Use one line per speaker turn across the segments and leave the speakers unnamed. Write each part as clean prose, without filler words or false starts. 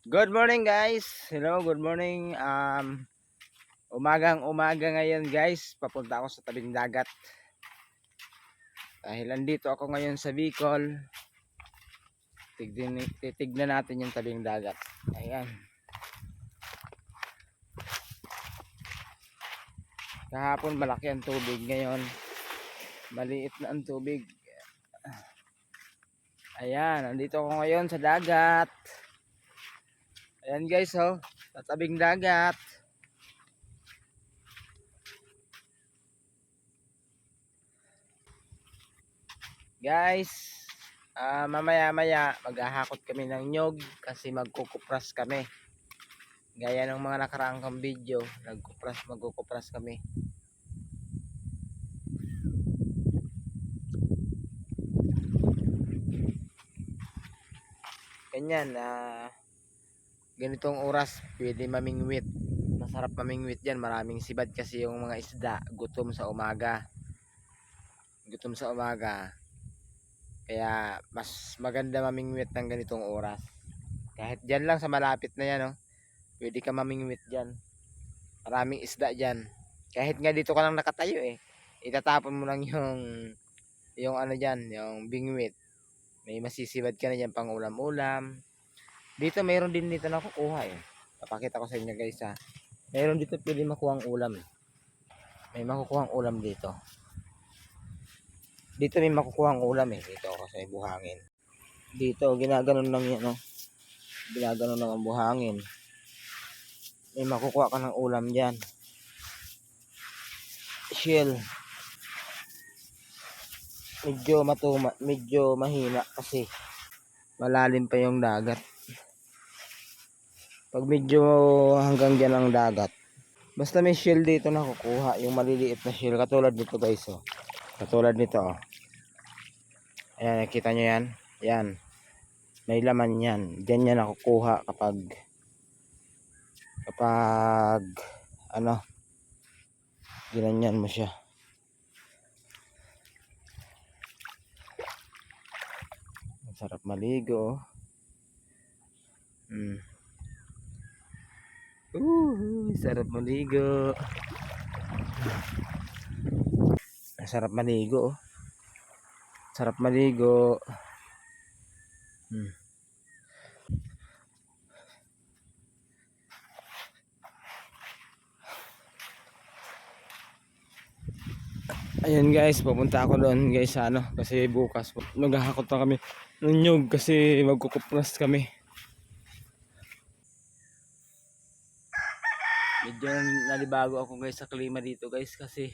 Good morning guys. Hello, good morning. Umagang umaga ngayon guys. Papunta ako sa tabing dagat. Dahil andito ako ngayon sa Bicol. Titignan natin yung tabing dagat. Ayan. Kahapon malaki ang tubig, ngayon maliit na ang tubig. Ayan, andito ako ngayon sa dagat. Ayan guys, oh, sa tabing dagat. Guys, mamaya-maya maghahakot kami ng nyog kasi magkukupras kami. Gaya ng mga nakaraang video, magkukupras kami. Ganyan, ganitong oras pwede mamingwit. Masarap mamingwit yan, maraming sibad kasi yung mga isda, gutom sa umaga. Kaya mas maganda mamingwit ng ganitong oras. Kahit dyan lang sa malapit na yan, oh, pwede ka mamingwit dyan. Maraming isda dyan. Kahit nga dito ka lang nakatayo, itatapon mo lang yung ano dyan, yung bingwit. May masisibad ka na dyan pang ulam-ulam. Dito mayroon din dito nakukuha Papakita ko sa inyo guys ha. Mayroon dito pwede makuha ang ulam May makukuha ang ulam dito. Dito may makukuha ang ulam Dito ako sa buhangin. Dito ginaganon lang yan Ginaganon lang ang buhangin. May makukuha ka ng ulam dyan. Shell. Medyo mahina kasi malalim pa yung dagat. Pag medyo hanggang dyan ang dagat, basta may shell dito nakukuha, yung maliliit na shell katulad nito guys, oh. Katulad nito, oh. Ayan, nakita nyo yan? Yan, may laman yan. Diyan yan nakukuha kapag ano, ginanyan mo siya. Sarap maligo, sarap maligo. Sarap maligo, oh. Sarap maligo. Ayan guys, pupunta ako doon guys sa ano, kasi bukas maghahakot na kami ng nyug kasi magkukupras kami. Medyo nalibago ako guys sa klima dito guys kasi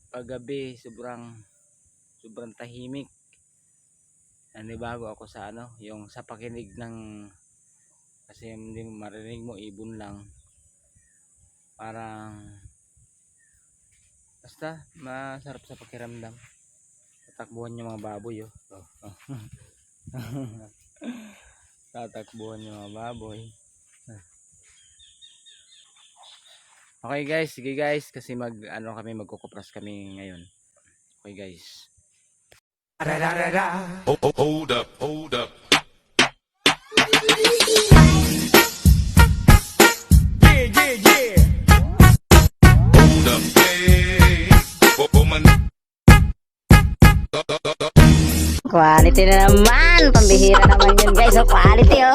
paggabi sobrang tahimik. Nalibago ako sa ano, yung sa pakinig ng, kasi hindi mo marinig mo, ibon lang. Parang basta masarap sa pakiramdam. Tatakbuhan yung mga baboy, oh. Tatakbuhan yung mga baboy. Okay guys, sige guys, kasi magkukupras kami ngayon. Okay guys.
Hold up. Yeah. Hold up,
Quality na naman, pambihira naman yun guys, quality oh.